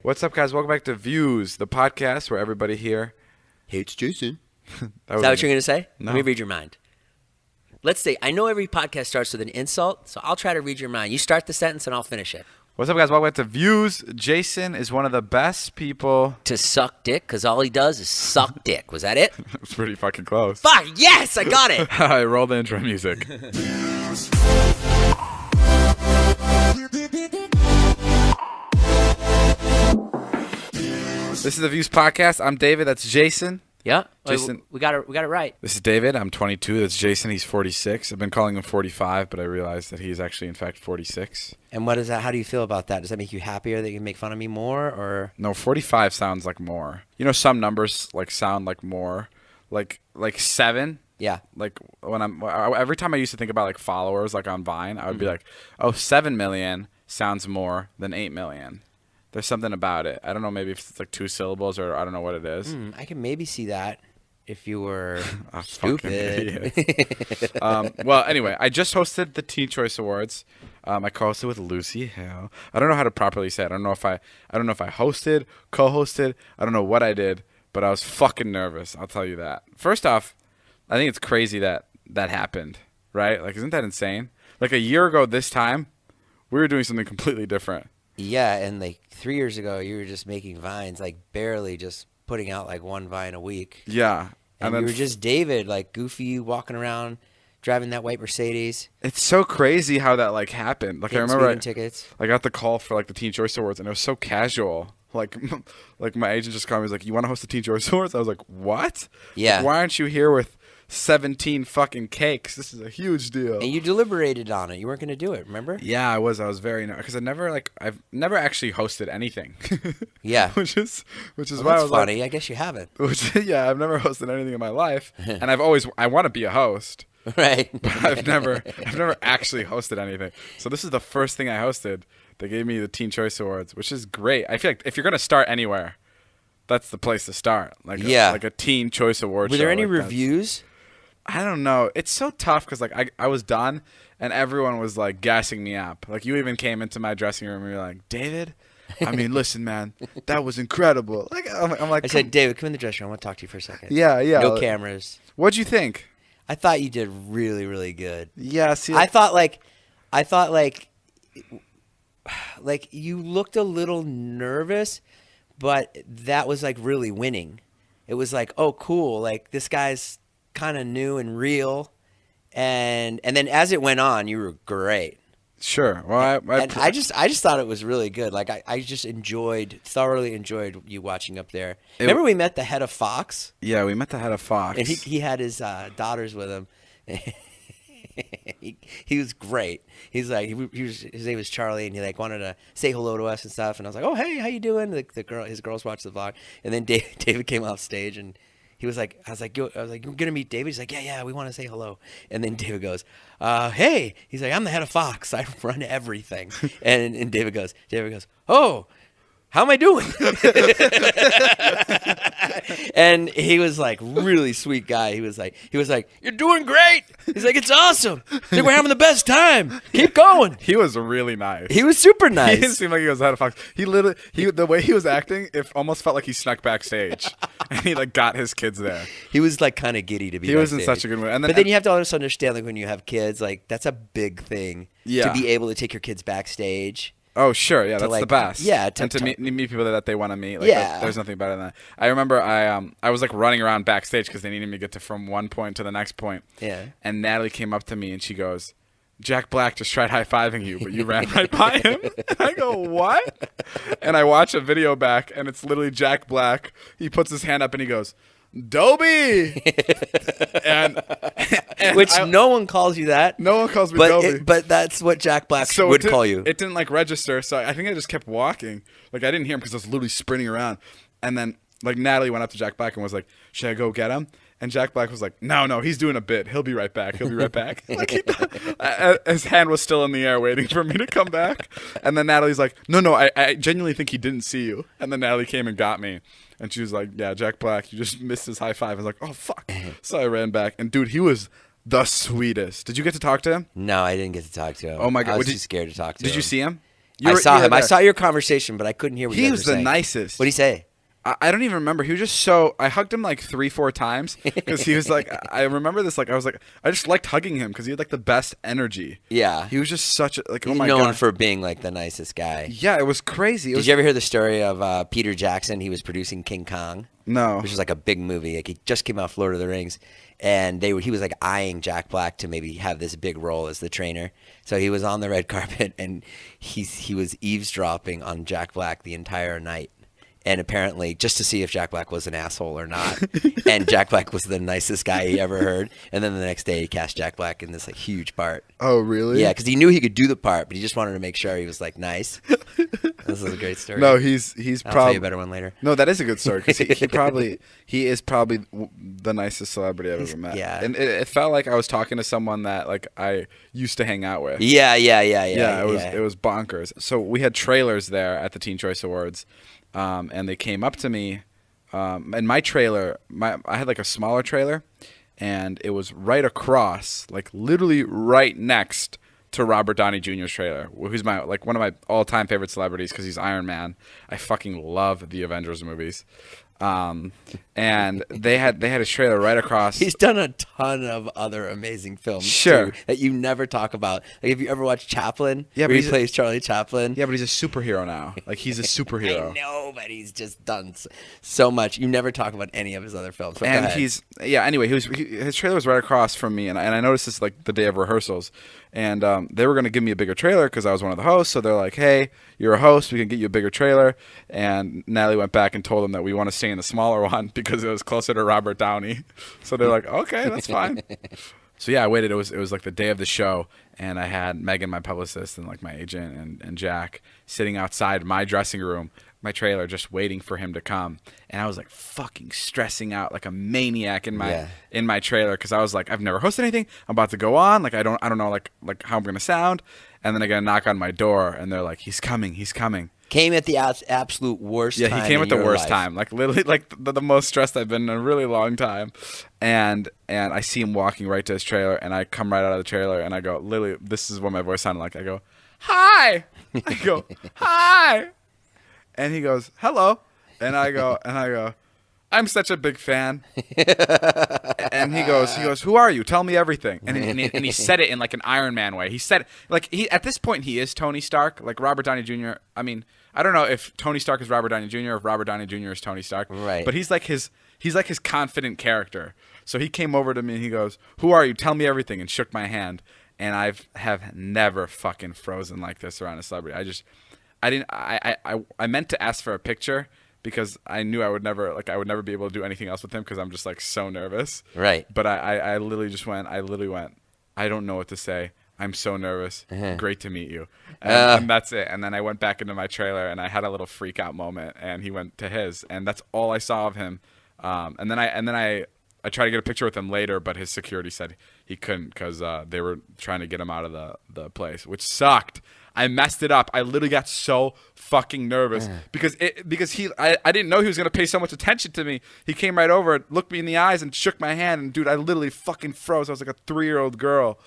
What's up, guys? Welcome back to Views, the podcast where everybody here hates Jason. Is that what you're going to say? No. Let me read your mind. Let's say, I know every podcast starts with an insult, so I'll try to read your mind. You start the sentence and I'll finish it. What's up, guys? Welcome back to Views. Jason is one of the best people To suck dick, because all he does is suck dick. Was that it? It's pretty fucking close. Fuck, yes, I got it. I roll the intro music. This is the Views podcast. I'm David. That's Jason. Yeah, Jason. we got it right. This is David. I'm 22. That's Jason. He's 46. I've been calling him 45, but I realized that he's actually, in fact, 46. And what is that? How do you feel about that? Does that make you happier that you can make fun of me more, or No, 45 sounds like more. You know, some numbers like sound like more. Like 7. yeah? Like every time I used to think about like followers like on Vine, I would be like, oh, 7 million sounds more than 8 million. There's something about it. I don't know, maybe if it's like 2 syllables or I don't know what it is. I can maybe see that if you were A fucking stupid. idiot. Well, anyway, I just hosted the Teen Choice Awards. I co-hosted with Lucy Hale. I don't know how to properly say it. I don't know if I hosted, co-hosted. I don't know what I did, but I was fucking nervous. I'll tell you that. First off, I think it's crazy that happened, right? Like, isn't that insane? Like a year ago this time, we were doing something completely different. Yeah, and like 3 years ago, you were just making vines, like barely just putting out like one vine a week. Yeah. And then you were just David, like goofy, walking around, driving that white Mercedes. it's so crazy how that like happened. Like I getting remember speeding tickets. I got the call for like the Teen Choice Awards, and it was so casual. Like my agent just called me. He was like, "You want to host the Teen Choice Awards?" I was like, "What? Yeah. Like, why aren't you here with 17 fucking cakes? This is a huge deal." And you deliberated on it. You weren't going to do it, remember? Yeah, I was very because I've never actually hosted anything. Yeah. which is why Well, I that's was funny. I guess you haven't. Yeah, I've never hosted anything in my life, and I want to be a host. Right. But I've never actually hosted anything. So this is the first thing I hosted. They gave me the Teen Choice Awards, which is great. I feel like if you're gonna start anywhere, that's the place to start. Like like a Teen Choice Award. Were there any like that. reviews? I don't know. It's so tough because like I was done and everyone was like gassing me up. Like you even came into my dressing room and you're like, "David, I mean, listen, man, that was incredible." Like I'm like, I said, David, come in the dressing room. I want to talk to you for a second. yeah. No cameras. What'd you think? I thought you did really, really good. Yeah. See, I thought like you looked a little nervous, but that was like really winning. It was like, oh, cool. Like this guy's kind of new and real. And then as it went on, you were great. sure. Well, I just thought it was really good. Like I just thoroughly enjoyed you watching up there. Remember we met the head of Fox? yeah, we met the head of Fox. And he had his daughters with him. he was great. He's like his name was Charlie, and he like wanted to say hello to us and stuff. And I was like, "Oh, hey, how you doing?" His girls watched the vlog, and then David came off stage, and he was like, "I was like, you're gonna meet David?" He's like, "Yeah, we want to say hello." And then David goes, "Hey," he's like, "I'm the head of Fox. I run everything." And David goes, "Oh, how am I doing?" And he was like really sweet guy. He was like, "You're doing great." He's like, "It's awesome. He's like, we're having the best time. Keep going." He was really nice. He was super He nice. didn't seem like he was head of Fox. He literally, the way he was acting, it almost felt like he snuck backstage, and he like got his kids there. He was like kind of giddy to be. He was in backstage. such a good mood. And But then you have to also understand, like when you have kids, like that's a big thing. Yeah. To be able to take your kids backstage. Oh sure, yeah, that's like- the best. yeah, and to meet people that they want to meet. Like, Yeah. there's nothing better than that. I remember I was like running around backstage because they needed me to get to from one point to the next point. Yeah. And Natalie came up to me and she goes, "Jack Black just tried high-fiving you, but you ran right by him." And I go, "What?" And I watch a video back, and it's literally Jack Black. He puts his hand up and he goes, "Dobby," and Which no one calls you that. no one calls me Dobby. But that's what Jack Black would call you. It didn't like register, so I think I just kept walking. Like I didn't hear him because I was literally sprinting around. And then like Natalie went up to Jack Black and was like, "Should I go get him?" And Jack Black was like, No, he's doing a bit. He'll be right back. Like his hand was still in the air waiting for me to come back. And then Natalie's like, No, I genuinely think he didn't see you. And then Natalie came and got me. And she was like, "Yeah, Jack Black, you just missed his high five." I was like, "Oh, fuck." So I ran back. And dude, he was the sweetest. Did you get to talk to him? No, I didn't get to talk to him. Oh my God. I was too scared to talk to him. Did you see him? I saw him. I saw your conversation, but I couldn't hear what you He guys was were the saying. nicest. What did he say? I don't even remember. He was just so. I hugged him like 3-4 times because he was like. I remember this. Like I was like, I just liked hugging him because he had like the best energy. Yeah. He was just such a like. He's oh my known god. for being like the nicest guy. Yeah, it was crazy. Did you ever hear the story of Peter Jackson? He was producing King Kong. No. Which is like a big movie. Like he just came out of Lord of the Rings, and he was like eyeing Jack Black to maybe have this big role as the trainer. So he was on the red carpet, and he was eavesdropping on Jack Black the entire night. And apparently, just to see if Jack Black was an asshole or not. And Jack Black was the nicest guy he ever heard. And then the next day, he cast Jack Black in this like huge part. Oh, really? Yeah, because he knew he could do the part, but he just wanted to make sure he was like nice. This is a great story. No, he's I'll probably tell you a better one later. No, that is a good story because he is probably the nicest celebrity I've ever met. Yeah. And it felt like I was talking to someone that like I used to hang out with. Yeah. It was bonkers. So we had trailers there at the Teen Choice Awards. And they came up to me, and my trailer, I had like a smaller trailer, and it was right across, like literally right next to Robert Downey Jr.'s trailer, who's one of my all-time favorite celebrities because he's Iron Man. I fucking love the Avengers movies. And they had his trailer right across. He's done a ton of other amazing films Sure. too, that you never talk about. Like, have you ever watched Chaplin? Yeah, where but he plays Charlie Chaplin. Yeah, but he's a superhero now. Like he's a superhero. I know, but he's just done so much. You never talk about any of his other films. But And go ahead. anyway, his trailer was right across from me, and I noticed this like the day of rehearsals, and they were going to give me a bigger trailer because I was one of the hosts. So they're like, "Hey, you're a host. We can get you a bigger trailer." And Natalie went back and told them that we want to stay in the smaller one because it was closer to Robert Downey. So they're like, "Okay, that's fine." So yeah, I waited. It was like the day of the show, and I had Megan, my publicist, and like my agent and Jack sitting outside my dressing room, my trailer, just waiting for him to come. And I was like fucking stressing out like a maniac in my trailer because I was like, I've never hosted anything. I'm about to go on. Like I don't know like how I'm gonna sound. And then I get a knock on my door, and they're like, "He's coming. He's coming." Came at the absolute worst time. Yeah, he came at the worst life. time. Like literally, like the most stressed I've been in a really long time. And I see him walking right to his trailer, and I come right out of the trailer, and I go, literally, this is what my voice sounded like. I go, "Hi." I go, "Hi." And he goes, "Hello." And I go, "I'm such a big fan." And he goes, "Who are you? Tell me everything." And he said it in like an Iron Man way. He said, like, at this point he is Tony Stark, like Robert Downey Jr. I mean, I don't know if Tony Stark is Robert Downey Jr. or if Robert Downey Jr. is Tony Stark. Right. But he's like his confident character. So he came over to me and he goes, "Who are you? Tell me everything," and shook my hand. And have never fucking frozen like this around a celebrity. I meant to ask for a picture because I knew I would never be able to do anything else with him because I'm just like so nervous. Right. But I literally went, "I don't know what to say. I'm so nervous. Great to meet you." And that's it. And then I went back into my trailer and I had a little freak out moment, and he went to his, and that's all I saw of him. And then I tried to get a picture with him later, but his security said he couldn't because they were trying to get him out of the place, which sucked. I messed it up. I literally got so fucking nervous because I didn't know he was going to pay so much attention to me. He came right over, looked me in the eyes, and shook my hand. And dude, I literally fucking froze. I was like a 3-year-old girl.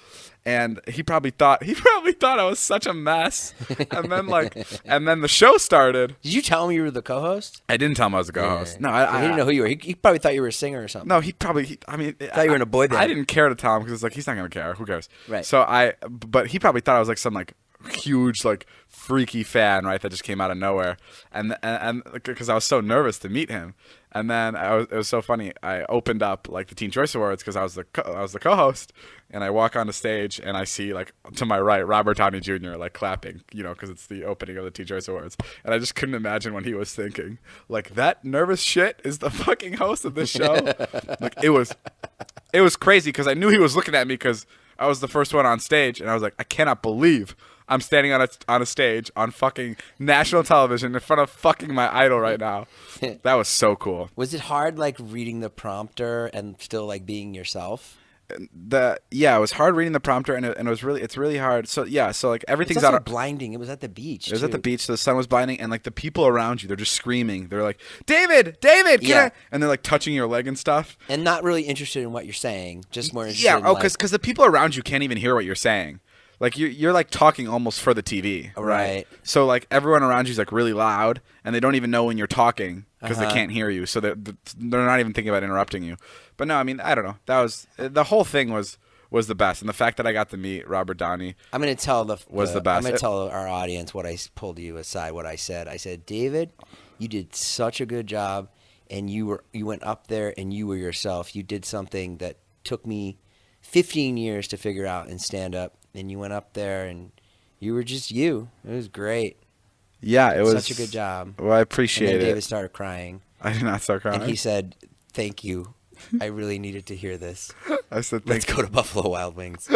And he probably thought I was such a mess. And then the show started. Did you tell him you were the co-host? I didn't tell him I was a co-host. No, he didn't know who you were. He probably thought you were a singer or something. No, he probably. I mean, thought you were in a boy band. I didn't care to tell him because it's like he's not gonna care. Who cares? Right. So but he probably thought I was like some like huge like freaky fan, right? That just came out of nowhere, and because I was so nervous to meet him. And then it was so funny. I opened up like the Teen Choice Awards because I was the co-host, and I walk on the stage and I see like to my right Robert Downey Jr. like clapping, because it's the opening of the Teen Choice Awards, and I just couldn't imagine what he was thinking. Like, that nervous shit is the fucking host of this show. Like it was crazy because I knew he was looking at me because I was the first one on stage, and I was like, I cannot believe I'm standing on a stage on fucking national television in front of fucking my idol right now. That was so cool. Was it hard, like, reading the prompter and still, like, being yourself? Yeah, it was hard reading the prompter, and it's really hard. So yeah, so like everything's it's also blinding. It was at the beach. It was at the beach. So the sun was blinding, and like the people around you, they're just screaming. They're like, David, can I? And they're like touching your leg and stuff. And not really interested in what you're saying, just more interested. Yeah, in, because the people around you can't even hear what you're saying. like you're like talking almost for the TV, Right. So like everyone around you is like really loud, and they don't even know when you're talking because they Uh-huh. can't hear you, so they're not even thinking about interrupting you. But no, I mean, I don't know. That was the whole thing was the best, and the fact that I got to meet Robert Downey. I'm gonna tell the best. I'm gonna tell our audience what I pulled you aside. What I said. I said, David, you did such a good job, and you went up there and you were yourself. You did something that took me 15 years to figure out and stand up, and you went up there and you were just you. It was great. Yeah, it was such a good job. Well, I appreciate and then it. David started crying. I did not start crying. And he said, "Thank you. I really needed to hear this. I said, Let's thank go to Buffalo Wild Wings."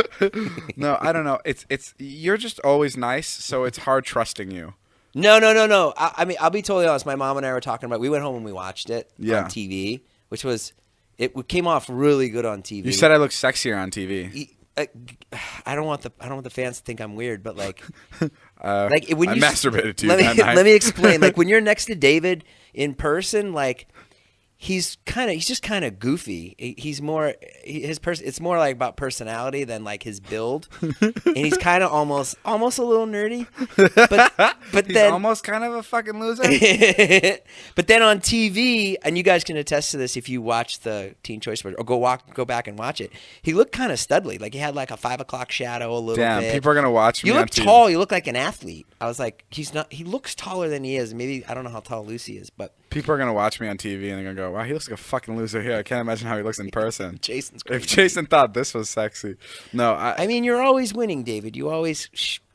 No, I don't know. It's you're just always nice, so it's hard trusting you. No. I mean, I'll be totally honest. My mom and I were talking about. We went home and we watched it on TV, which was it came off really good on TV. You said I look sexier on TV. I don't want the fans to think I'm weird, but like when I you masturbated to you let that me, night. Let me explain. Like when you're next to David in person, like he's just kind of goofy. He's more it's more like about personality than like his build, and he's kind of almost a little nerdy. But He's then almost kind of a fucking loser. But then on TV, and you guys can attest to this if you watch the Teen Choice Awards or go back and watch it. He looked kind of studly. Like he had like a 5 o'clock shadow a little Damn, bit. people are gonna watch me. You on look TV. tall. You look like an athlete. I was like, he's not. He looks taller than he is. Maybe I don't know how tall Lucy is, but People are gonna watch me on TV and they're gonna go, "Wow, he looks like a fucking loser here." I can't imagine how he looks in person. Jason's crazy. If Jason thought this was sexy, no, I mean, you're always winning, David. You always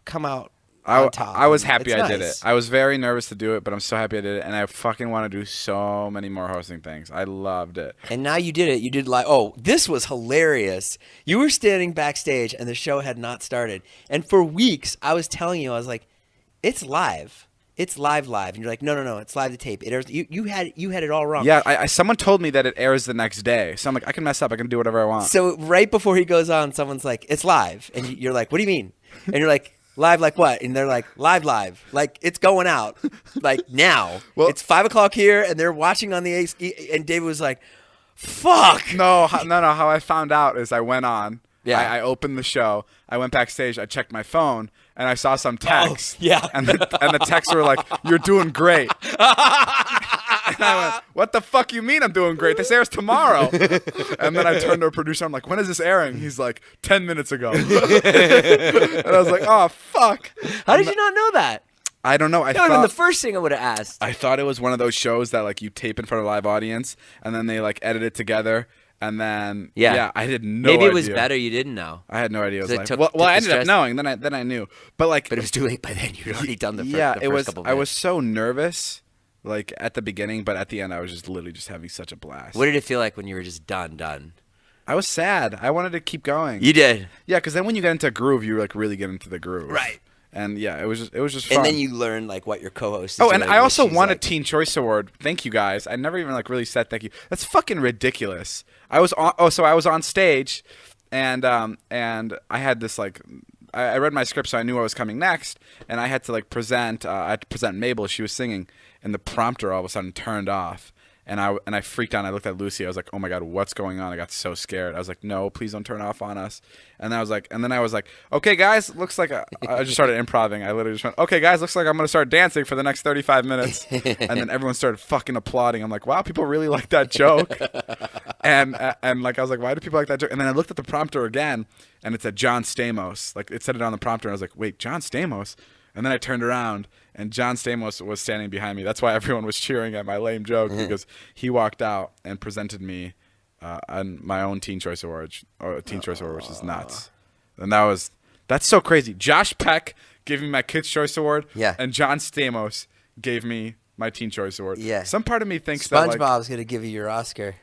come out on top. I was happy It's I did it. nice. I was very nervous to do it, but I'm so happy I did it, and I fucking want to do so many more hosting things. I loved it. And now you did it. You did like, oh, this was hilarious. You were standing backstage and the show had not started. And for weeks, I was telling you, I was like, it's live. It's live. And you're like, no, it's live to tape. It airs. You had it all wrong. Yeah, someone told me that it airs the next day, so I'm like, I can mess up. I can do whatever I want. So right before he goes on, someone's like, it's live. And you're like, what do you mean? And you're like, live like what? And they're like, live. Like it's going out. Like now. Well, it's 5 o'clock here and they're watching on the AC. And David was like, fuck. No. How I found out is I went on. Yeah. I opened the show. I went backstage. I checked my phone, and I saw some texts. yeah. And the texts were like, "You're doing great." And I went, "What the fuck you mean I'm doing great? This airs tomorrow." And then I turned to a producer. I'm like, "When is this airing?" He's like, 10 minutes ago. And I was like, "Oh fuck." How did you not know that? I don't know. That would have been the first thing I would have asked. I thought it was one of those shows that like you tape in front of a live audience, and then they like edit it together. And then, I had no idea. Maybe it was better you didn't know. I had no idea. It was It like, took well, I the ended up stress. knowing. Then I knew. But But it was too late by then. You'd already done the first, yeah, the it first was. couple I was minutes. so nervous, like at the beginning, but at the end, I was just literally just having such a blast. What did it feel like when you were just done? I was sad. I wanted to keep going. You did. Yeah, because then when you get into a groove, you like really get into the groove. Right. And yeah, it was just fun. And then you learn like what your co-host is Oh, and doing, I also which won she's a Teen Choice Award. Thank you guys. I never even like really said thank you. That's fucking ridiculous. I was on stage, and I had this like, I read my script so I knew what was coming next, and I had to like present. I had to present Mabel. She was singing, and the prompter all of a sudden turned off. And I freaked out. I looked at Lucy. I was like, "Oh my god, what's going on?" I got so scared. I was like, "No, please don't turn off on us." And I was like, "Okay, guys, looks like I just started improvising. I literally just went, "Okay, guys, looks like I'm gonna start dancing for the next 35 minutes." And then everyone started fucking applauding. I'm like, "Wow, people really like that joke." and like I was like, "Why do people like that joke?" And then I looked at the prompter again, and it said John Stamos. Like it said it on the prompter. And I was like, "Wait, John Stamos?" And then I turned around, and John Stamos was standing behind me. That's why everyone was cheering at my lame joke, because he walked out and presented me on my own Teen Choice Award, which is nuts. And that's so crazy. Josh Peck gave me my Kids' Choice Award, Yeah. and John Stamos gave me my Teen Choice Award. Yeah. Some part of me thinks that like, SpongeBob's gonna give you your Oscar.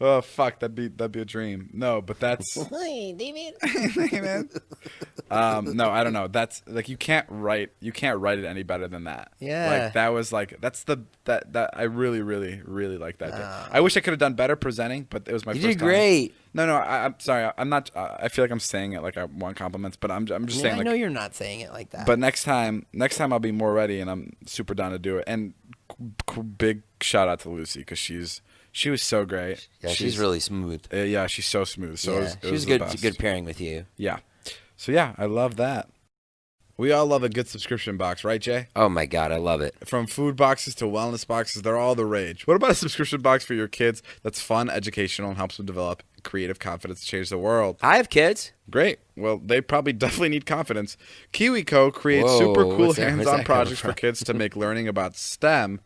oh fuck, that'd be a dream. No, but that's Hey, David. hey, man. No, I don't know. That's like you can't write it any better than that. Yeah. Like that was like that I really like that day. I wish I could have done better presenting, but it was my You first did time. great. No, I'm sorry. I'm not. I feel like I'm saying it like I want compliments, but I'm just saying I like. know you're not saying it like that. But next time I'll be more ready, and I'm super down to do it. And big shout out to Lucy, because she was so great. yeah, she's really smooth. Yeah, she's so smooth. So Yeah, it was she was the good. best. Good pairing with you. Yeah. So yeah, I love that. We all love a good subscription box, right, Jay? Oh my God, I love it. From food boxes to wellness boxes, they're all the rage. What about a subscription box for your kids that's fun, educational, and helps them develop creative confidence to change the world? I have kids. Great. Well, they probably definitely need confidence. KiwiCo creates Whoa, super cool where's that hands-on coming projects from? for kids to make learning about STEM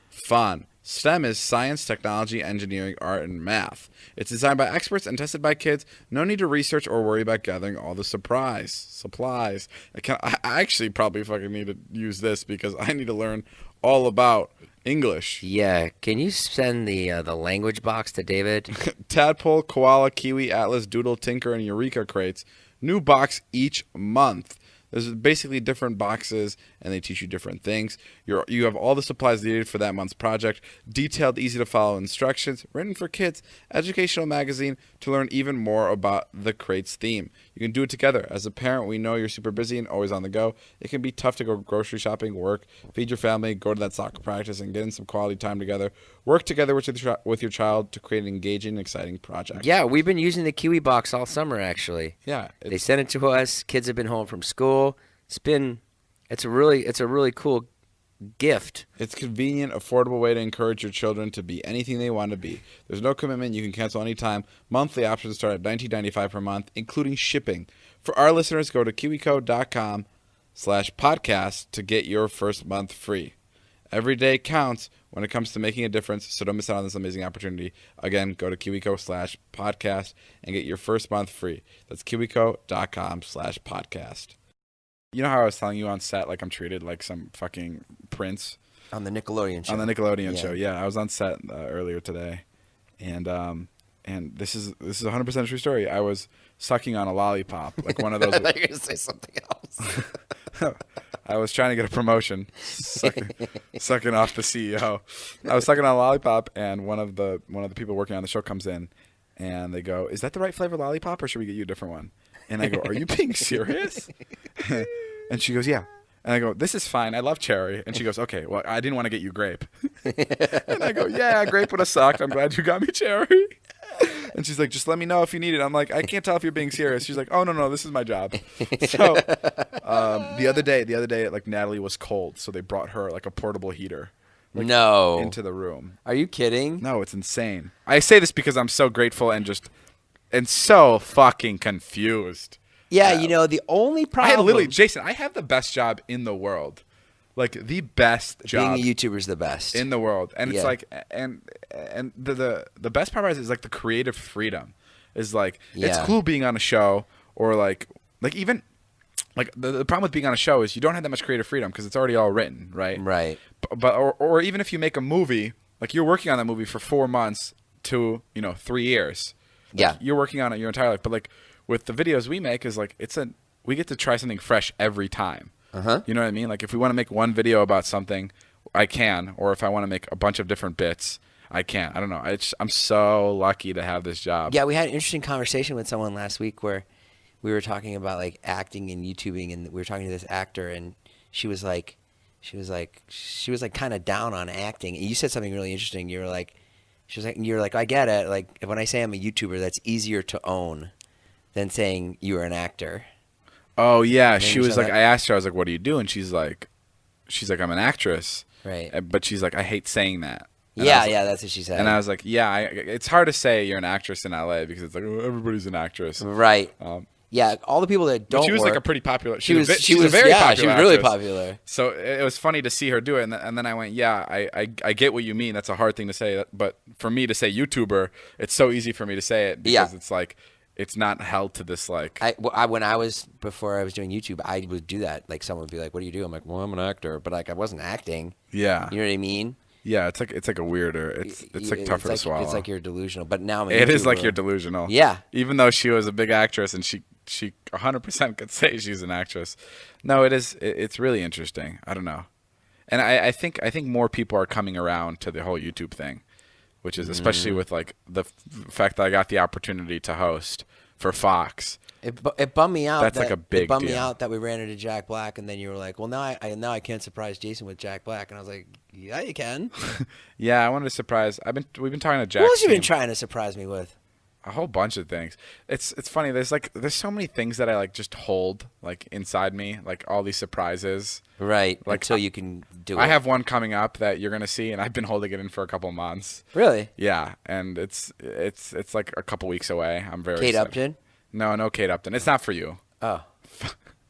fun. STEM is science, technology, engineering, art, and math. It's designed by experts and tested by kids. No need to research or worry about gathering all the supplies. I actually probably fucking need to use this because I need to learn all about English. Yeah, can you send the language box to David? Tadpole, koala, kiwi, atlas, doodle, tinker, and eureka crates. New box each month. There's basically different boxes, and they teach you different things. You have all the supplies needed for that month's project. Detailed, easy-to-follow instructions, written for kids, educational magazine to learn even more about the crate's theme. You can do it together. As a parent, we know you're super busy and always on the go. It can be tough to go grocery shopping, work, feed your family, go to that soccer practice, and get in some quality time together. Work together with your child to create an engaging and exciting project. Yeah, we've been using the Kiwi box all summer, actually. Yeah. They sent it to us. Kids have been home from school. It's a really cool gift. It's convenient, affordable way to encourage your children to be anything they want to be. There's no commitment. You can cancel anytime. Monthly options start at $19.95 per month, including shipping. For our listeners, go to kiwico.com/podcast to get your first month free. Every day counts when it comes to making a difference, so don't miss out on this amazing opportunity. Again, go to kiwico.com/podcast and get your first month free. That's kiwico.com/podcast. You know how I was telling you on set, like I'm treated like some fucking prince? On the Nickelodeon show. On the Nickelodeon show, yeah. I was on set earlier today, and this is 100% a true story. I was sucking on a lollipop, like one of those. I thought you were going to say something else. I was trying to get a promotion, sucking off the CEO. I was sucking on a lollipop, and one of the people working on the show comes in, and they go, "Is that the right flavor lollipop, or should we get you a different one?" And I go, "Are you being serious?" And she goes, "Yeah." And I go, "This is fine. I love cherry." And she goes, "Okay, well, I didn't want to get you grape." And I go, "Yeah, grape would have sucked. I'm glad you got me cherry." And she's like, "Just let me know if you need it." I'm like, "I can't tell if you're being serious." She's like, "Oh, no, this is my job." So the other day, like Natalie was cold, so they brought her like a portable heater. Like, No. into the room. Are you kidding? No, it's insane. I say this because I'm so grateful and so fucking confused. Yeah, the only problem... Jason, I have the best job in the world. Like, the best job. Being a YouTuber is the best. In the world. And it's Yeah. like, and the best part about it is like the creative freedom. Is like, it's Yeah. cool being on a show, or like even, like the problem with being on a show is you don't have that much creative freedom because it's already all written, right? Right. But or even if you make a movie, like you're working on that movie for 4 months to 3 years. Like, Yeah. you're working on it your entire life. But like with the videos we make is like we get to try something fresh every time. Uh-huh. You know what I mean? Like if we want to make one video about something, I can. Or if I want to make a bunch of different bits, I can. I don't know. I'm so lucky to have this job. Yeah, we had an interesting conversation with someone last week where we were talking about like acting and YouTubing, and we were talking to this actor, and she was like kind of down on acting. And you said something really interesting. You're like, I get it. Like when I say I'm a YouTuber, that's easier to own than saying you were an actor. Oh yeah, And then she you was said like, that- I asked her, I was like, "What do you do?" And she's like, "I'm an actress." Right. But she's like, "I hate saying that." And Yeah, I was like, that's what she said. And I was like, "Yeah, it's hard to say you're an actress in LA because it's like everybody's an actress." Right. Yeah, all the people that don't But she was work, like a pretty popular. she was very popular. she was really actress. popular. So it was funny to see her do it, and then I went, "Yeah, I get what you mean. That's a hard thing to say, but for me to say YouTuber, it's so easy for me to say it because it's like it's not held to this like." Before I was doing YouTube, I would do that. Like someone would be like, "What do you do?" I'm like, "Well, I'm an actor," but like I wasn't acting. Yeah. You know what I mean? Yeah, it's like a weirder. It's like tougher to swallow. It's like you're delusional. But now I'm a It is like YouTuber. you're delusional. Yeah. Even though she was a big actress and she 100% could say she's an actress. No, it's really interesting. I don't know. And I think more people are coming around to the whole YouTube thing, which is especially with like the fact that I got the opportunity to host for Fox. It bummed me out. That's like a big It bummed me deal. out that we ran into Jack Black, and then you were like, "Well, now I can't surprise Jason with Jack Black," and I was like, "Yeah, you can." Yeah, I wanted to surprise. We've been talking to Jack. What else you been trying to surprise me with? A whole bunch of things. It's funny. There's so many things that I like just hold like inside me, like all these surprises. Right. Like Until you can do it. I have one coming up that you're gonna see, and I've been holding it in for a couple months. Really? Yeah, and it's like a couple weeks away. I'm very Kate excited. Upton? No Kate Upton. It's not for you. Oh.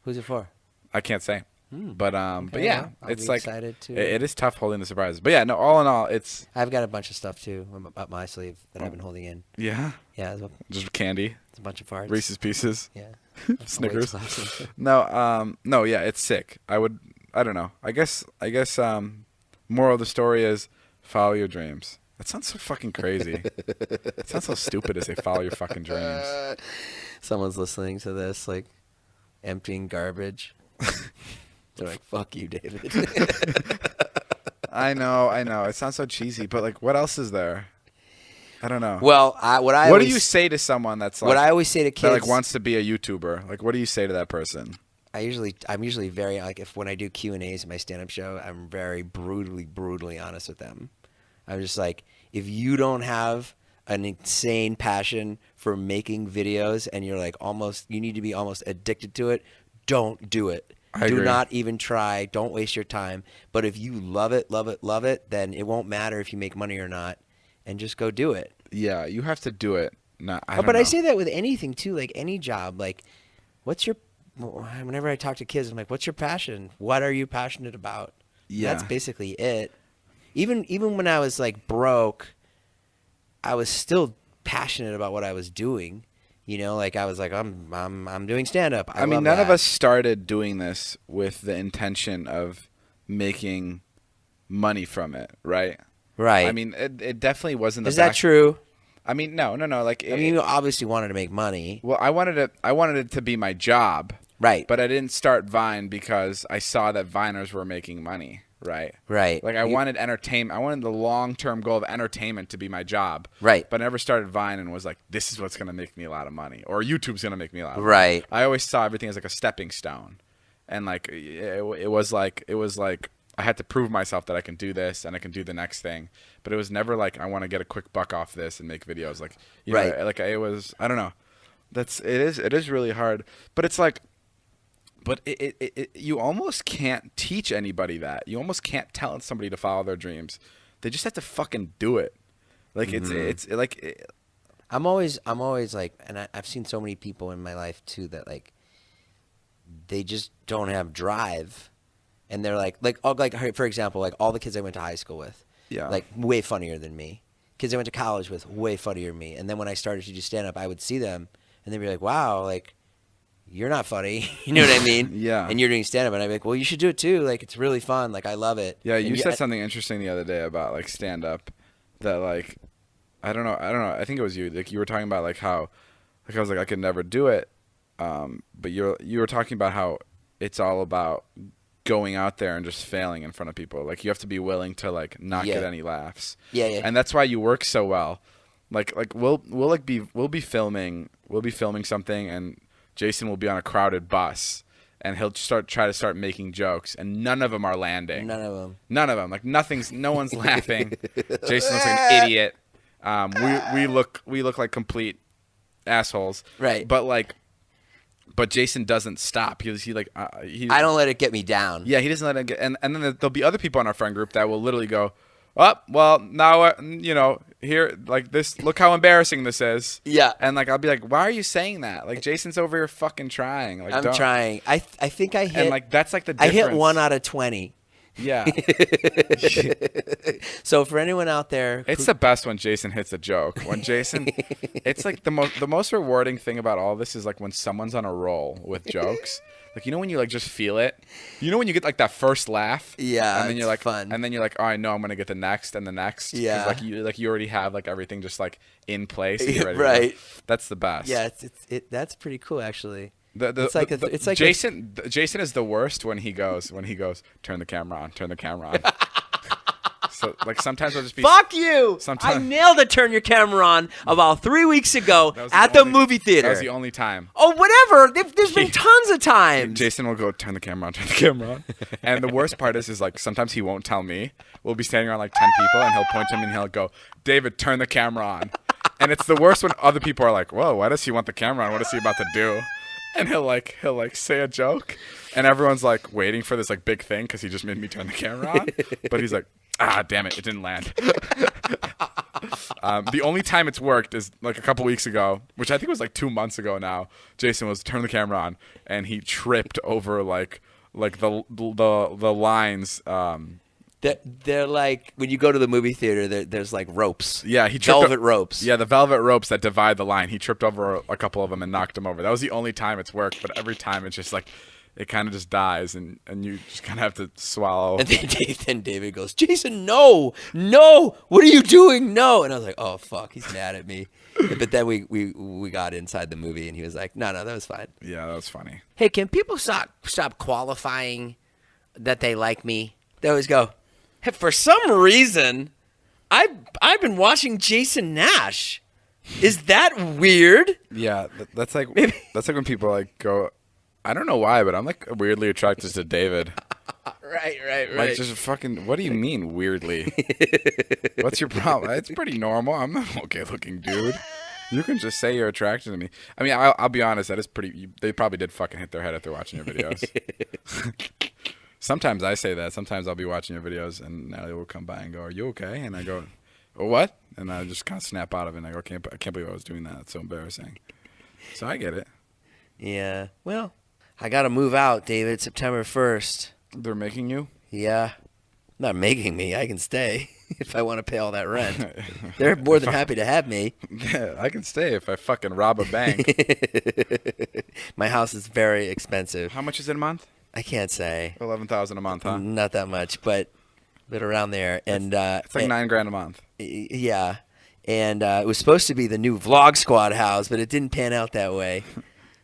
Who's it for? I can't say. But Okay, yeah, well, I'll it's be like excited to- it is tough holding the surprises. But yeah, no. All in all, it's I've got a bunch of stuff too up my sleeve that I've been holding in. yeah, Yeah, just candy, it's a bunch of farts. Reese's Pieces, Yeah. Snickers. Weight loss. No, yeah, it's sick. I don't know. I guess moral of the story is follow your dreams. That sounds so fucking crazy. It sounds so stupid to say follow your fucking dreams. Someone's listening to this, like, emptying garbage. They're like, fuck you, David. I know. It sounds so cheesy, but like, what else is there? I don't know. Well, what do you say to someone that's like, what I always say to kids, that like wants to be a YouTuber? Like, what do you say to that person? I'm usually very, like, when I do Q&As in my stand-up show, I'm very brutally honest with them. I'm just like, if you don't have an insane passion for making videos and you're like you need to be almost addicted to it, don't do it. I Do agree. not even try. Don't waste your time. But if you love it, then it won't matter if you make money or not, and just go do it. Yeah, you have to do it. No, I I say that with anything too, like any job. Like, whenever I talk to kids, I'm like, what's your passion? What are you passionate about? Yeah. That's basically it. Even when I was like broke, I was still passionate about what I was doing. You know, like I was like, I'm doing stand up. I mean, none of us started doing this with the intention of making money from it, right? Right. I mean, it definitely wasn't. Is that true? I mean, no. Like, I mean, you obviously wanted to make money. Well, I wanted it to be my job, Right. But I didn't start Vine because I saw that Viners were making money, right? Right. Like I wanted entertainment. I wanted the long-term goal of entertainment to be my job, Right. But I never started Vine and was like, this is what's going to make me a lot of money, or YouTube's going to make me a lot of money. Right. I always saw everything as like a stepping stone, and like it was like I had to prove myself that I can do this and I can do the next thing. But it was never like I want to get a quick buck off this and make videos. Like, you Right. know, like it was. I don't know. It is really hard. But it's like. But you almost can't teach anybody that. You almost can't tell somebody to follow their dreams. They just have to fucking do it. Like it's like. I'm always like, and I've seen so many people in my life too that like, they just don't have drive, and they're like for example, like all the kids I went to high school with, Yeah. like way funnier than me. Kids I went to college with, way funnier than me. And then when I started to do stand up, I would see them, and they'd be like, "Wow, like." You're not funny. You know what I mean? Yeah. And you're doing stand-up. And I'd be like, well, you should do it too. Like, it's really fun. Like, I love it. Yeah, And you said something interesting the other day about like stand up that like I don't know. I think it was you. Like you were talking about like how like I was like I could never do it. But you were talking about how it's all about going out there and just failing in front of people. Like you have to be willing to like not get any laughs. Yeah. And that's why you work so well. Like we'll be filming something, and Jason will be on a crowded bus, and he'll try to start making jokes, and none of them are landing. None of them. Like no one's laughing. Jason looks like an idiot. We look like complete assholes. Right. But Jason doesn't stop. He I don't let it get me down. Yeah, he doesn't let it get. And then there'll be other people in our friend group that will literally go, "Oh, well, now here, like this. Look how embarrassing this is." Yeah. And like I'll be like, "Why are you saying that? Like Jason's over here fucking trying." Like I'm trying. I think I hit. And like that's like the I difference. hit 1 out of 20. Yeah. So for anyone out there, It's the best when Jason hits a joke. When Jason, it's like the most rewarding thing about all this is like when someone's on a roll with jokes. Like when you like just feel it. When you get like that first laugh. Yeah, And then you're it's like fun. And then you're like, oh, I know I'm gonna get the next and the next. 'Cause, Yeah. like you already have like everything just like in place. And you're ready to Right. go. That's the best. yeah, that's pretty cool actually. It's like Jason is the worst when he goes turn the camera on. So like sometimes I'll just be Fuck you! Sometimes- I nailed it. Turn your camera on about 3 weeks ago That was at the only- movie theater. That was the only time. Oh, whatever. There's been tons of times. Jason will go turn the camera on. And the worst part is like sometimes he won't tell me. We'll be standing around like 10 people and he'll point to me and he'll go, David, turn the camera on. And it's the worst when other people are like, whoa, why does he want the camera on? What is he about to do? And he'll say a joke, and everyone's like waiting for this like big thing because he just made me turn the camera on. But he's like, damn it didn't land. The only time it's worked is like a couple weeks ago, which I think was like 2 months ago now. Jason was turning the camera on, and he tripped over like the lines. They're like when you go to the movie theater. There's like ropes. Yeah, he tripped velvet ropes. Yeah, the velvet ropes that divide the line. He tripped over a couple of them and knocked them over. That was the only time it's worked. But every time it's just like it kind of just dies, and you just kind of have to swallow. And then David goes, Jason, no, what are you doing? No. And I was like, oh fuck, he's mad at me. But then we got inside the movie, and he was like, no, that was fine. Yeah, that was funny. Hey, can people stop qualifying that they like me? They always go, hey, for some reason, I've been watching Jason Nash. Is that weird? Yeah, that's like when people like go, I don't know why, but I'm like weirdly attracted to David. Right. Like just fucking. What do you mean weirdly? What's your problem? It's pretty normal. I'm not an okay-looking dude. You can just say you're attracted to me. I mean, I'll be honest. That is pretty. They probably did fucking hit their head after watching your videos. Sometimes I say that. Sometimes I'll be watching your videos, and Natalie will come by and go, "Are you okay?" And I go, "Oh, what?" And I just kind of snap out of it. And I go, I can't believe I was doing that. It's so embarrassing. So I get it. Yeah. Well, I got to move out, David. September 1st. They're making you? Yeah. Not making me. I can stay if I want to pay all that rent. They're more than happy to have me. Yeah, I can stay if I fucking rob a bank. My house is very expensive. How much is it a month? I can't say. 11,000 a month, huh? Not that much, but around there. And it's like $9,000 a month. Yeah. And it was supposed to be the new Vlog Squad house, but it didn't pan out that way.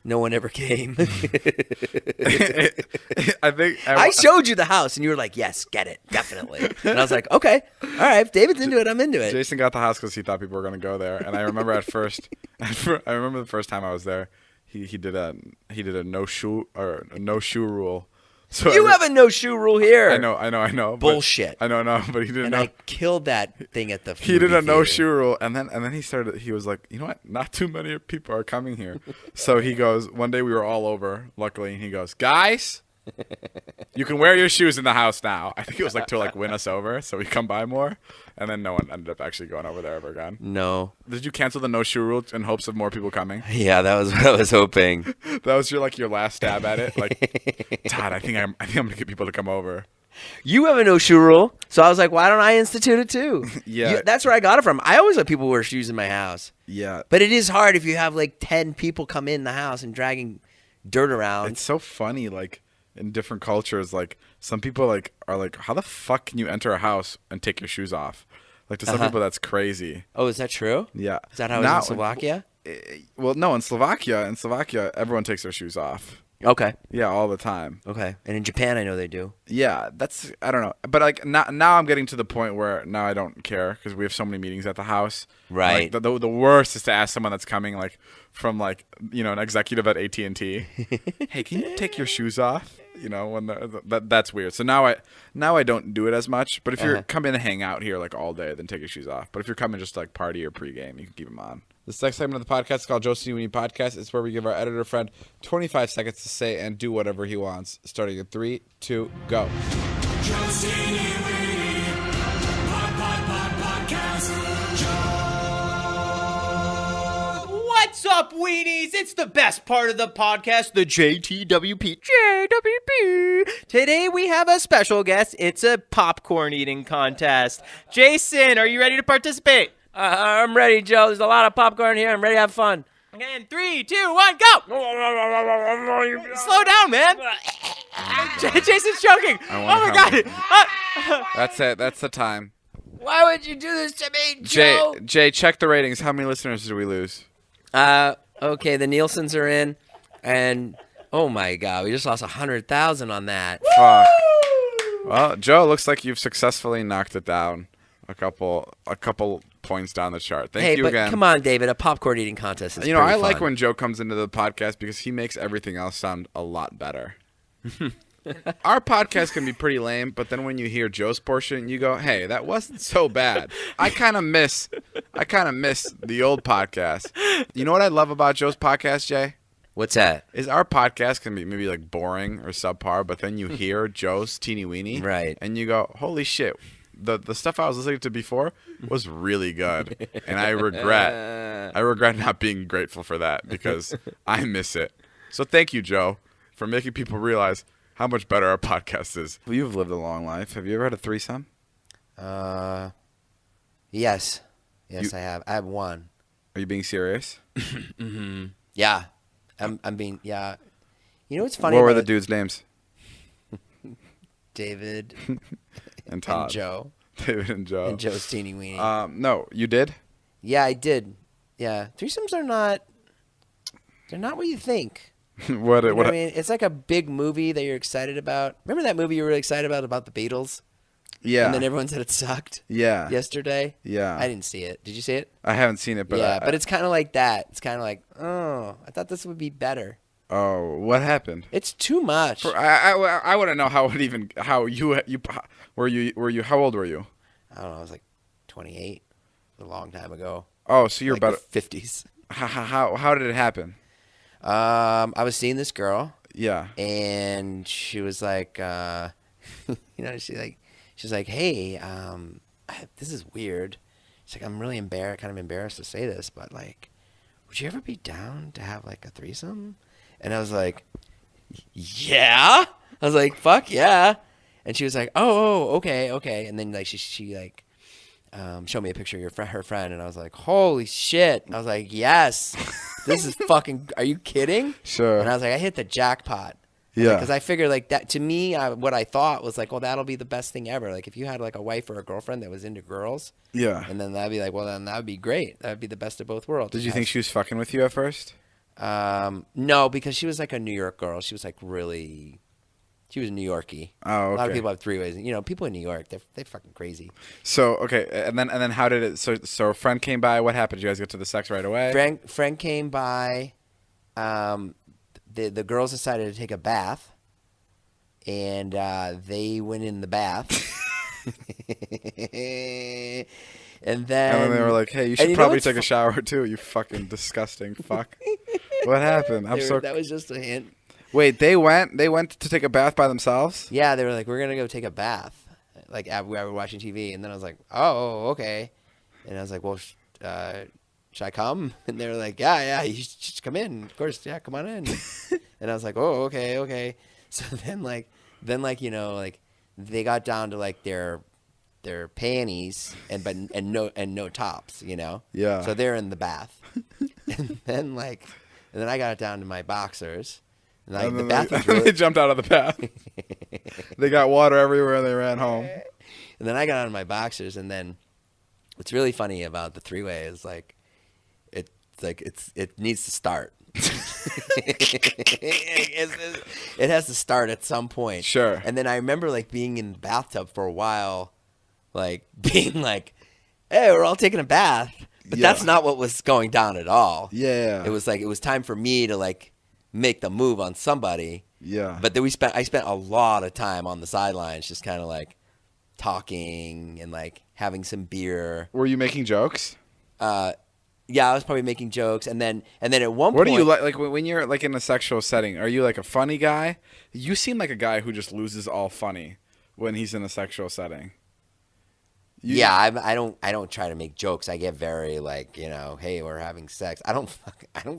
No one ever came. I showed you the house, and you were like, yes, get it, definitely. And I was like, okay, all right, if David's into it, I'm into it. Jason got the house because he thought people were going to go there. And I remember I remember the first time I was there, he did a no shoe rule. So you have a no shoe rule here. I know. Bullshit. I know, but he didn't know. I killed that thing at the He did a no shoe rule, and then he was like, you know what? Not too many people are coming here. So he goes, one day we were all over, luckily, and he goes, guys, you can wear your shoes in the house now. I think it was like to like win us over, so we come by more. And then no one ended up actually going over there ever again. No. Did you cancel the no shoe rule in hopes of more people coming? Yeah, that was what I was hoping. That was your last stab at it. Like, Todd, I think I'm gonna get people to come over. You have a no shoe rule, so I was like, why don't I institute it too? Yeah, that's where I got it from. I always let people wear shoes in my house. Yeah, but it is hard if you have like 10 people come in the house and dragging dirt around. It's so funny, like in different cultures, like some people like are like, how the fuck can you enter a house and take your shoes off? Like to some people, that's crazy. Oh, is that true? Yeah. Is that how it is in Slovakia? Well, no, in Slovakia, everyone takes their shoes off. Okay. Yeah, all the time. Okay. And in Japan, I know they do. Yeah, I don't know. But like now I'm getting to the point where now I don't care because we have so many meetings at the house. Right. Like, the worst is to ask someone that's coming like from like, you know, an executive at AT&T, hey, can you take your shoes off? You know, when that's weird. So now I don't do it as much. But if you're coming to hang out here like all day, then take your shoes off. But if you're coming just to, like party or pregame, you can keep them on. This next segment of the podcast is called Josie We Need Podcast. It's where we give our editor friend 25 seconds to say and do whatever he wants. Starting in 3, 2, go. Josie We Need Podcast. What's up, weenies? It's the best part of the podcast, the JTWP. Today we have a special guest. It's a popcorn eating contest. Jason, are you ready to participate? I'm ready, Joe. There's a lot of popcorn here. I'm ready to have fun. And 3, 2, 1, go! Slow down, man. Jason's choking. Oh my god. That's it. That's the time. Why would you do this to me, Joe? Jay, check the ratings. How many listeners did we lose? Okay, the Nielsen's are in, and oh my god, we just lost 100,000 on that. Fuck. Well, Joe, looks like you've successfully knocked it down a couple points down the chart. Thank you again. Come on, David, a popcorn eating contest is I fun. like when Joe comes into the podcast because he makes everything else sound a lot better. Our podcast can be pretty lame, but then when you hear Joe's portion, you go, hey, that wasn't so bad. I kind of miss I kind of miss the old podcast. You know what I love about Joe's podcast, Jay? What's that? Is our podcast can be maybe like boring or subpar, but then you hear Joe's teeny weeny, Right. And you go, "Holy shit!" The stuff I was listening to before was really good, and I regret not being grateful for that because I miss it. So thank you, Joe, for making people realize how much better our podcast is. Well, you've lived a long life. Have you ever had a threesome? Yes, I have. I have one. Are you being serious? Yeah, I'm being. Yeah, you know what's funny? What were about the it? dudes' names? David And Todd. and Joe. David and Joe. And Joe's teeny weeny. No, you did? Yeah, I did. Yeah, threesomes are not. They're not what you think. What? You know what I mean? It's like a big movie that you're excited about. Remember that movie you were really excited about the Beatles? Yeah. And then everyone said it sucked. Yeah. Yesterday. Yeah. I didn't see it. Did you see it? I haven't seen it, but yeah, but it's kind of like that. It's kind of like, oh, I thought this would be better. Oh, what happened? It's too much. I want to know how it even how you were you how old were you? I don't know. I was like 28, a long time ago. Oh, so you're like about the 50s. How did it happen? I was seeing this girl, Yeah. and she was like, she's like, hey, this is weird. She's like, I'm really kind of embarrassed to say this, but like, would you ever be down to have like a threesome? And I was like, yeah. I was like, fuck yeah. And she was like, oh, okay. And then like she like showed me a picture of her friend, and I was like, holy shit. And I was like, yes, this is fucking. Are you kidding? Sure. And I was like, I hit the jackpot. Yeah. Because I figured like that to me, what I thought was like, well, that'll be the best thing ever. Like if you had like a wife or a girlfriend that was into girls. Yeah. And then that'd be like, well, then that would be great. That would be the best of both worlds. Did you think she was fucking with you at first? No, because she was like a New York girl. She was like really, she was New Yorky. Oh, okay. A lot of people have three-ways. You know, people in New York, they're fucking crazy. So okay, and then how did it? So a friend came by. What happened? Did you guys get to the sex right away? Friend came by. The girls decided to take a bath, and they went in the bath. And then they were like, "Hey, you should probably take a shower too. You fucking disgusting fuck." What happened? That was just a hint. Wait, they went to take a bath by themselves? Yeah, they were like, "We're gonna go take a bath." Like we were watching TV, and then I was like, "Oh, okay." And I was like, "Well, should I come?" And they were like, "Yeah, you should come in. Of course, yeah, come on in." And I was like, "Oh, okay." So then you know, like they got down to like their panties and no tops, you know. Yeah. So they're in the bath, and then I got it down to my boxers, and like the bath was really... they jumped out of the bath. They got water everywhere. And they ran home. And then I got on my boxers, and then what's really funny about the three-way is it needs to start. It has to start at some point. Sure. And then I remember like being in the bathtub for a while, like being like, "Hey, we're all taking a bath," but that's not what was going down at all. Yeah. It was like it was time for me to like make the move on somebody. Yeah. But then I spent a lot of time on the sidelines, just kind of like talking and like having some beer. Were you making jokes? Yeah, I was probably making jokes, and then at one What point, do you like when you're like in a sexual setting? Are you like a funny guy? You seem like a guy who just loses all funny when he's in a sexual setting. I don't try to make jokes. I get very like, you know, hey, we're having sex. I don't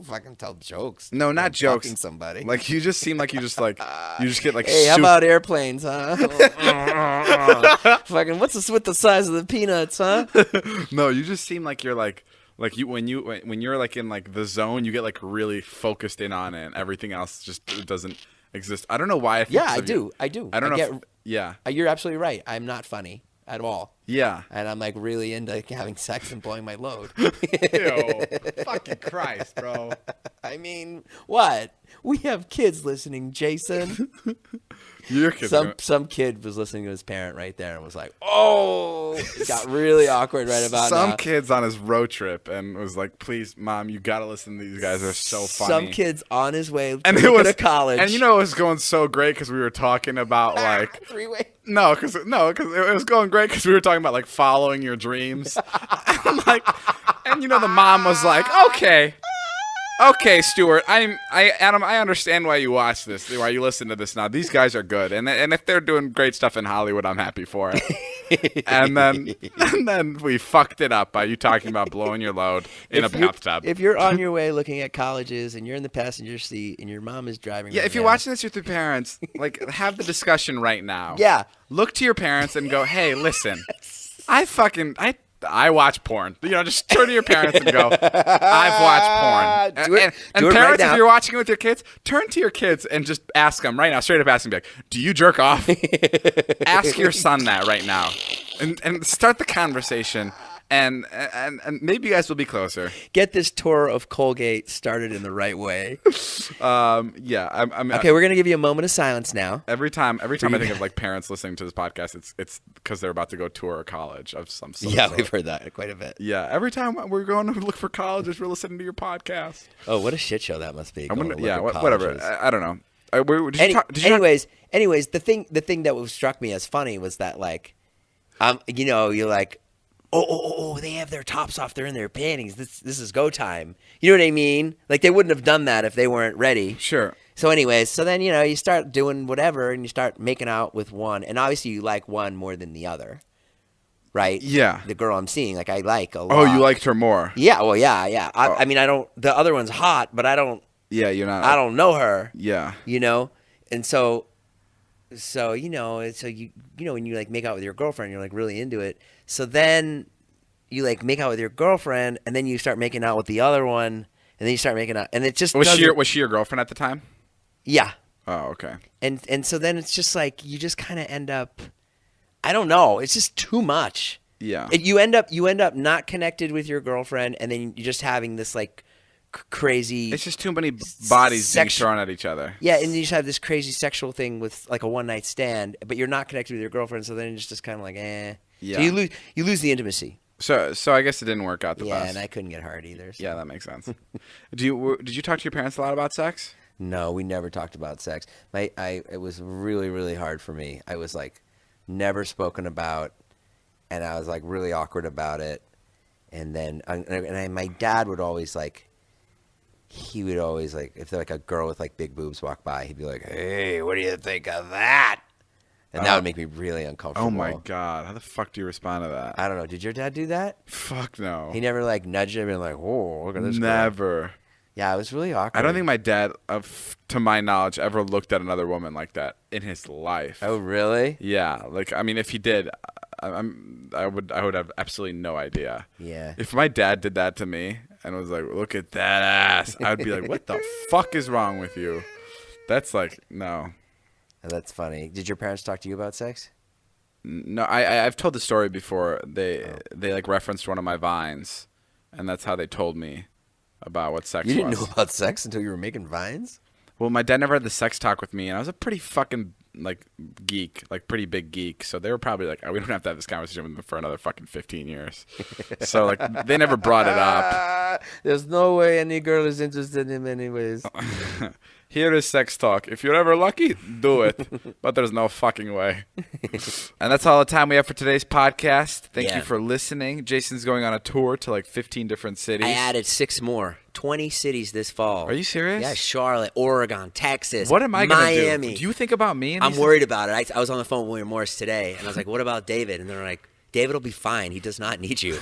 fucking tell jokes. No, not jokes. Fucking somebody. Like you just seem like you just like you just get like. Hey, how about airplanes, huh? Fucking, what's this with the size of the peanuts, huh? No, you just seem like you're like you when you're like in like the zone, you get like really focused in on it, and everything else just doesn't exist. I don't know why. I do. I don't know. Yeah. You're absolutely right. I'm not funny at all. Yeah. And I'm like really into having sex and blowing my load. Ew, fucking Christ, bro. I mean, what? We have kids listening, Jason. Your kids. Some kid was listening to his parent right there and was like, "Oh," it got really awkward right about Some now. kids on his road trip and was like, "Please, Mom, you gotta listen to these guys. They're so funny." Some kids on his way and to it was to college. And you know, it was going so great because we were talking about like three-way. No, because it was going great because we were talking about like following your dreams. I'm like, and you know, the mom was like, okay, Stuart, Adam, I understand why you watch this, why you listen to this now. These guys are good, and if they're doing great stuff in Hollywood, I'm happy for it. and then we fucked it up by you talking about blowing your load in a bathtub. If you're on your way looking at colleges and you're in the passenger seat and your mom is driving, Yeah, right if you're now, watching this with your parents, like have the discussion right now. Yeah. Look to your parents and go, hey, listen, I watch porn. You know, just turn to your parents and go, I've watched porn. Do it Parents, right now. if you're watching it with your kids, turn to your kids and just ask them right now, straight up ask them, be like, do you jerk off? Ask your son that right now. And start the conversation. And maybe you guys will be closer. Get this tour of Colgate started in the right way. Yeah. Okay, we're gonna give you a moment of silence now. Every time I think of like parents listening to this podcast, it's because they're about to go tour a college of some sort. Yeah, we've heard that quite a bit. Yeah, every time we're going to look for colleges, we're listening to your podcast. Oh, what a shit show that must be. Going to look at whatever. colleges. I don't know. Did you Anyways, the thing that struck me as funny was that like, you know, you're like, oh, they have their tops off, they're in their panties. This is go time. You know what I mean? Like they wouldn't have done that if they weren't ready. Sure. So anyways, then you know you start doing whatever and you start making out with one, and obviously you like one more than the other, right? Yeah. The girl I'm seeing, like I like a lot. Oh, you liked her more. Yeah. Well, yeah. I mean, I don't. The other one's hot, but I don't. Yeah, you're not. I don't know her. Yeah. You know, and so you know, you know when you like make out with your girlfriend, you're like really into it. So then you like make out with your girlfriend, and then you start making out with the other one, and then you start making out, and it just was she your girlfriend at the time? Yeah. Oh, okay. And so then it's just like you just kind of end up, I don't know, it's just too much. Yeah. You end up not connected with your girlfriend, and then you're just having this like crazy. It's just too many bodies being thrown at each other. Yeah, and you just have this crazy sexual thing with like a one night stand, but you're not connected with your girlfriend, so then it's just kind of like Yeah. So you lose the intimacy. So I guess it didn't work out the best. Yeah, and I couldn't get hard either. So. Yeah, that makes sense. Did you talk to your parents a lot about sex? No, we never talked about sex. It was really, really hard for me. I was like never spoken about, and I was like really awkward about it. And then my dad would always like, he would always like, if like a girl with like big boobs walked by, he'd be like, "Hey, what do you think of that?" And that would make me really uncomfortable. Oh my God, how the fuck do you respond to that? I don't know. Did your dad do that? Fuck no. He never like nudged him and like, "Oh, look at this." Never. Girl. Yeah, it was really awkward. I don't think my dad, to my knowledge, ever looked at another woman like that in his life. Oh, really? Yeah, like I mean, if he did, I would have absolutely no idea. Yeah. If my dad did that to me and was like, "Look at that ass," I'd be like, "What the fuck is wrong with you?" That's like no. That's funny. Did your parents talk to you about sex? No, I've told the story before. They like referenced one of my vines, and that's how they told me about what sex was. You didn't know about sex until you were making vines? Well, my dad never had the sex talk with me, and I was a pretty fucking like geek, like pretty big geek. So they were probably like, "Oh, we don't have to have this conversation with him for another fucking 15 years." So like they never brought it up. There's no way any girl is interested in him anyways. Here is sex talk. If you're ever lucky, do it. But there's no fucking way. And that's all the time we have for today's podcast. Thank you for listening. Jason's going on a tour to like 15 different cities. I added 6 more. 20 cities this fall. Are you serious? Yeah, Charlotte, Oregon, Texas, What am I going to do? Miami. Do you think about me? I'm worried about it. I was on the phone with William Morris today, and I was like, "What about David?" And they're like, "David will be fine. He does not need you."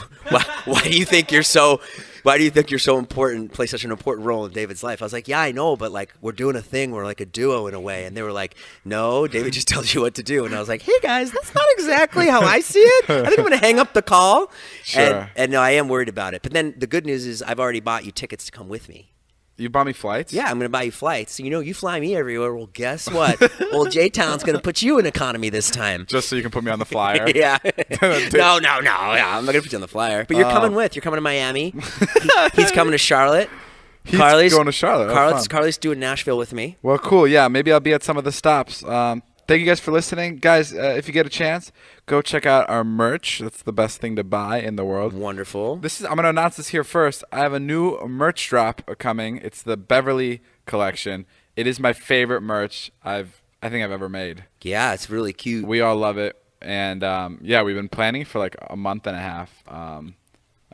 Why do you think you're so? Why do you think you're so important? Play such an important role in David's life? I was like, "Yeah, I know, but like we're doing a thing. We're like a duo in a way." And they were like, "No, David just tells you what to do." And I was like, "Hey guys, that's not exactly how I see it. I think I'm gonna hang up the call." Sure. And no, I am worried about it. But then the good news is I've already bought you tickets to come with me. You bought me flights? Yeah, I'm going to buy you flights. So, you fly me everywhere. Well, guess what? Old J-Town's going to put you in economy this time. Just so you can put me on the flyer? Yeah. No. Yeah, I'm not going to put you on the flyer. But you're coming with. You're coming to Miami. He's coming to Charlotte. He's going to Charlotte. Carly's doing Nashville with me. Well, cool. Yeah, maybe I'll be at some of the stops. thank you guys for listening. Guys, if you get a chance, go check out our merch. That's the best thing to buy in the world. Wonderful. I'm going to announce this here first. I have a new merch drop coming. It's the Beverly collection. It is my favorite merch I think I've ever made. Yeah, it's really cute. We all love it. And, we've been planning for like a month and a half.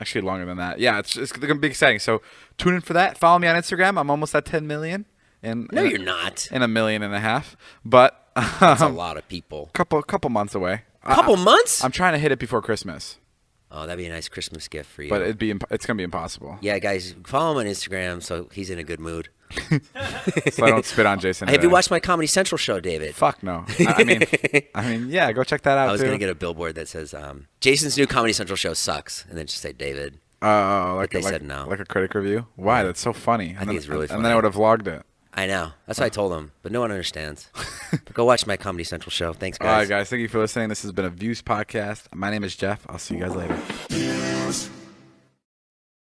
Actually, longer than that. Yeah, it's going to be exciting. So tune in for that. Follow me on Instagram. I'm almost at 10 million. No, you're not. In 1.5 million. But That's a lot of people. Couple months away. Couple months? I'm trying to hit it before Christmas. Oh, that'd be a nice Christmas gift for you. But it's going to be impossible. Yeah, guys, follow him on Instagram so he's in a good mood. So I don't spit on Jason. Have you watched my Comedy Central show, David? Fuck no. I mean, yeah, go check that out. I was going to get a billboard that says, Jason's new Comedy Central show sucks, and then just say David. They said no. Like a critic review? Why? That's so funny. I think it's really funny. And then I would have vlogged it. I know. That's what I told him, but no one understands. But go watch my Comedy Central show. Thanks, guys. All right, guys. Thank you for listening. This has been a Views podcast. My name is Jeff. I'll see you guys later.